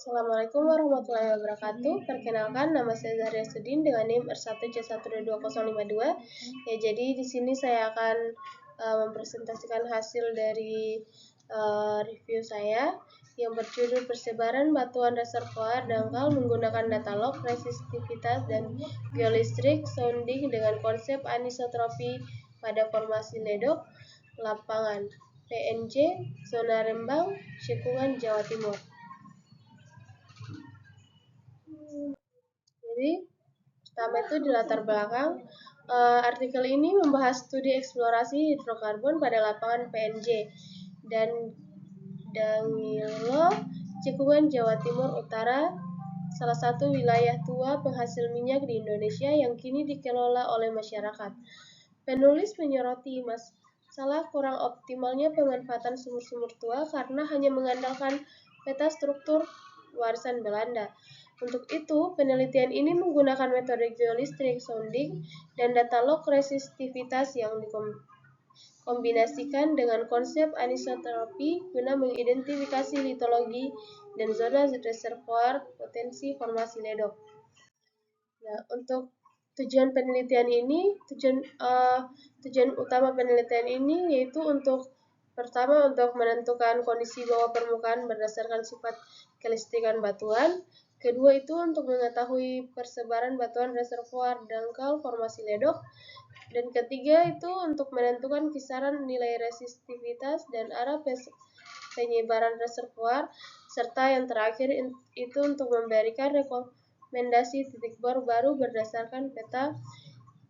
Assalamualaikum warahmatullahi wabarakatuh. Perkenalkan, nama saya Zahria Sudin dengan NIM R1C122052. Ya, jadi di sini saya akan mempresentasikan hasil dari review saya yang berjudul persebaran batuan reservoir dangkal menggunakan data log, resistivitas, dan geolistrik sounding dengan konsep anisotropi pada formasi ledok lapangan PNJ, zona Rembang, Cekungan, Jawa Timur. Jadi pertama itu di latar belakang, artikel ini membahas studi eksplorasi hidrokarbon pada lapangan PNJ dan Danilo, Cekungan, Jawa Timur Utara, salah satu wilayah tua penghasil minyak di Indonesia yang kini dikelola oleh masyarakat. Penulis menyoroti masalah kurang optimalnya pemanfaatan sumur-sumur tua karena hanya mengandalkan peta struktur warisan Belanda. Untuk itu, penelitian ini menggunakan metode geolistrik sounding dan data log resistivitas yang dikombinasikan dengan konsep anisotropi guna mengidentifikasi litologi dan zona reservoir potensi formasi ledok. Nah, untuk tujuan penelitian ini, tujuan utama penelitian ini yaitu pertama untuk menentukan kondisi bawah permukaan berdasarkan sifat kelistrikan batuan. Kedua itu untuk mengetahui persebaran batuan reservoir dangkal formasi ledok. Dan ketiga itu untuk menentukan kisaran nilai resistivitas dan arah penyebaran reservoir. Serta yang terakhir itu untuk memberikan rekomendasi titik bor baru berdasarkan peta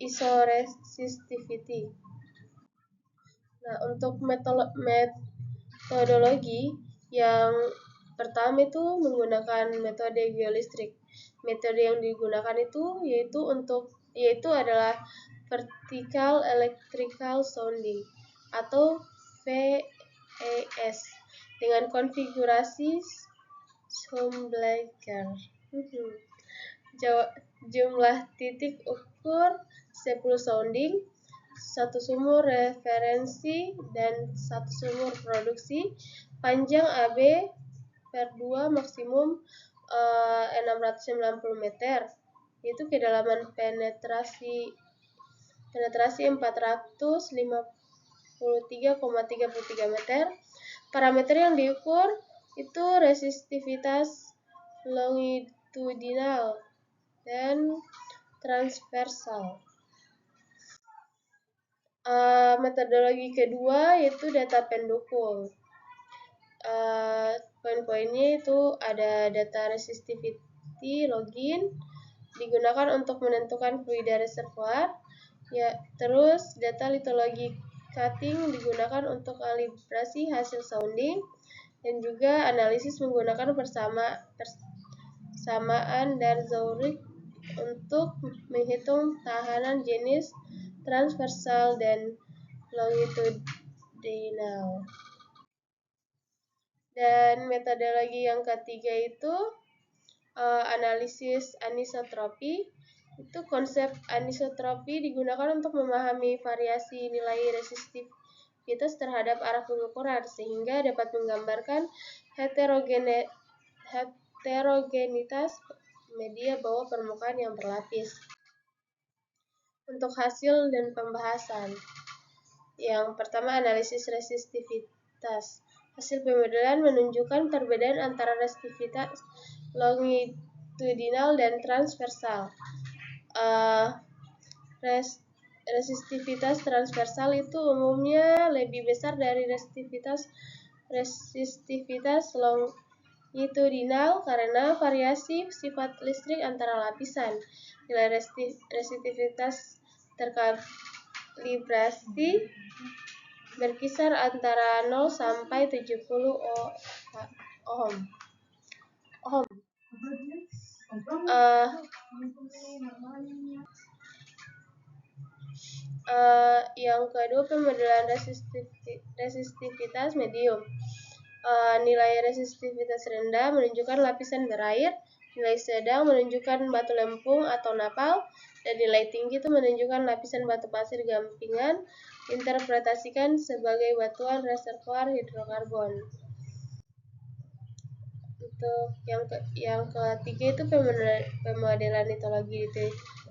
isoresistivity. Nah, untuk metodologi yang pertama itu menggunakan metode geolistrik. Metode yang digunakan itu yaitu adalah vertical electrical sounding atau VES dengan konfigurasi Schumberger. Jumlah titik ukur 10 sounding, 1 sumur referensi dan 1 sumur produksi, panjang AB per 2 maksimum 690 meter, yaitu kedalaman penetrasi 453,33 meter. Parameter yang diukur itu resistivitas longitudinal dan transversal. Metodologi kedua yaitu data pendukung. Poin-poinnya itu ada data resistivity login digunakan untuk menentukan fluida reservoir. Ya, terus data litologi cutting digunakan untuk kalibrasi hasil sounding dan juga analisis menggunakan persamaan Darzouric untuk menghitung tahanan jenis transversal dan longitudinal. Dan metodologi yang ketiga itu analisis anisotropi. Itu konsep anisotropi digunakan untuk memahami variasi nilai resistivitas terhadap arah pengukuran sehingga dapat menggambarkan heterogenitas media bawah permukaan yang berlapis. Untuk hasil dan pembahasan. Yang pertama, analisis resistivitas. Hasil pemodelan menunjukkan perbedaan antara resistivitas longitudinal dan transversal. Resistivitas transversal itu umumnya lebih besar dari resistivitas longitudinal karena variasi sifat listrik antara lapisan. Nilai resistivitas terkalibrasi berkisar antara 0 sampai 70 ohm. Yang kedua, pemodelan resistivitas medium. Nilai resistivitas rendah menunjukkan lapisan berair, nilai sedang menunjukkan batu lempung atau napal, dan nilai tinggi itu menunjukkan lapisan batu pasir gampingan, interpretasikan sebagai batuan reservoir hidrokarbon. untuk yang ketiga itu pemodelan litologi.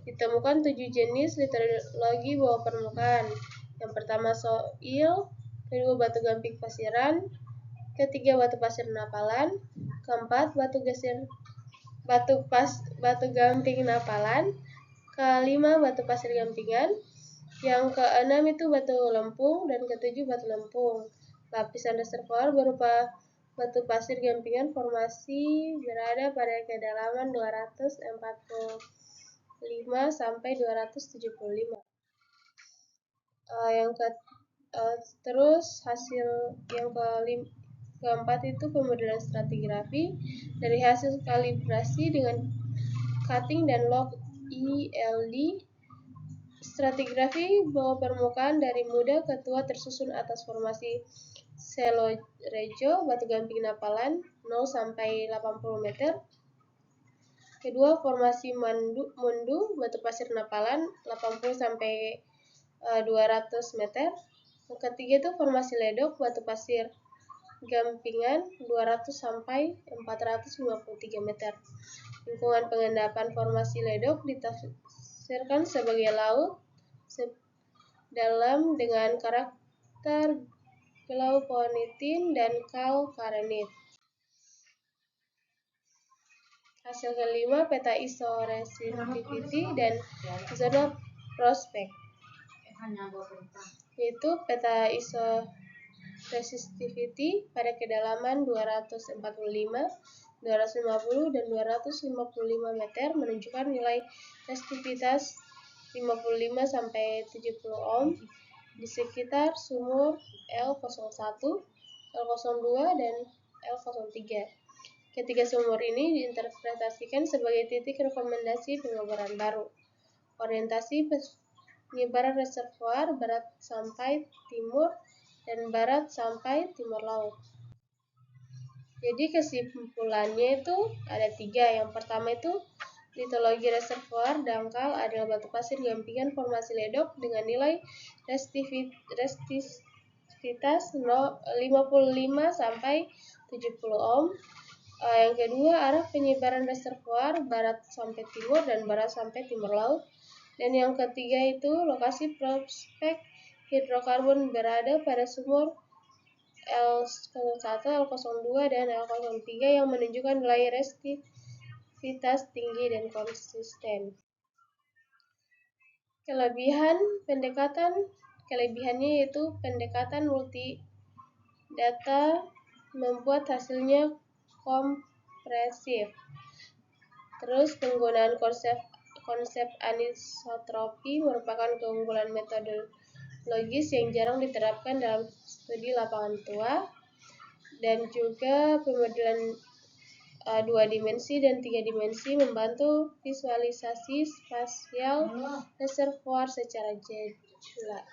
Ditemukan 7 jenis litologi bawah permukaan. Yang pertama soil, kedua batu gamping pasiran, ketiga batu pasir napalan, keempat batu gamping napalan, kelima batu pasir gampingan, yang keenam itu batu lempung, dan ketujuh batu lempung. Lapisan reservoir berupa batu pasir gampingan formasi berada pada kedalaman 245 sampai 275. Terus hasil yang keempat itu pemodelan stratigrafi. Dari hasil kalibrasi dengan cutting dan log ELD, stratigrafi bawah permukaan dari muda ke tua tersusun atas formasi Selorejo, batu gamping napalan 0 sampai 80 meter. Kedua, formasi Mundu, batu pasir napalan 80 sampai 200 meter. Yang ketiga itu formasi Ledok, batu pasir gampingan 200 sampai 453 meter. Lingkungan pengendapan formasi Ledok ditafsirkan sebagai laut dalam dengan karakter glauconitin dan kalkarenit. Hasil kelima, peta isoresistivity dan zona prospek, yaitu peta isoresistivity pada kedalaman 245, 250, dan 255 meter menunjukkan nilai resistivitas 55 sampai 70 ohm di sekitar sumur L01, L02, dan L03. Ketiga sumur ini diinterpretasikan sebagai titik rekomendasi pengeboran baru. Orientasi penyebaran reservoir barat sampai timur dan barat sampai timur laut. Jadi kesimpulannya itu ada 3. Yang pertama itu litologi reservoir dangkal adalah batu pasir gampingan formasi Ledok dengan nilai resistivitas 55 sampai 70 ohm. Yang kedua, arah penyebaran reservoir barat sampai timur dan barat sampai timur laut. Dan yang ketiga itu lokasi prospek hidrokarbon berada pada sumur L01, L02, dan L03 yang menunjukkan nilai resistivitas tinggi dan konsisten. Kelebihannya yaitu pendekatan multi data membuat hasilnya kompresif. Terus penggunaan konsep anisotropi merupakan keunggulan metodologis yang jarang diterapkan dalam studi lapangan tua, dan juga pemodelan 2 dimensi dan 3 dimensi membantu visualisasi spasial reservoir secara jelas.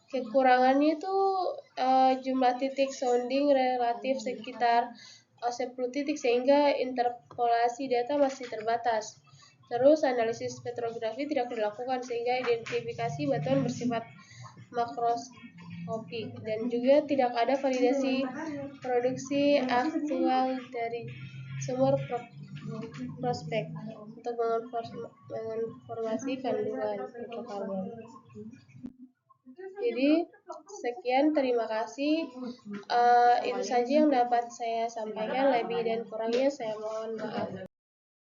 Kekurangannya itu jumlah titik sounding relatif sekitar 10 titik sehingga interpolasi data masih terbatas. Terus analisis petrografi tidak dilakukan sehingga identifikasi batuan bersifat makroskopik, dan juga tidak ada validasi produksi aktual dari sumur prospek untuk menginformasi kandungan hidrokarbon. Jadi sekian, terima kasih. Itu saja yang dapat saya sampaikan, lebih dan kurangnya saya mohon maaf.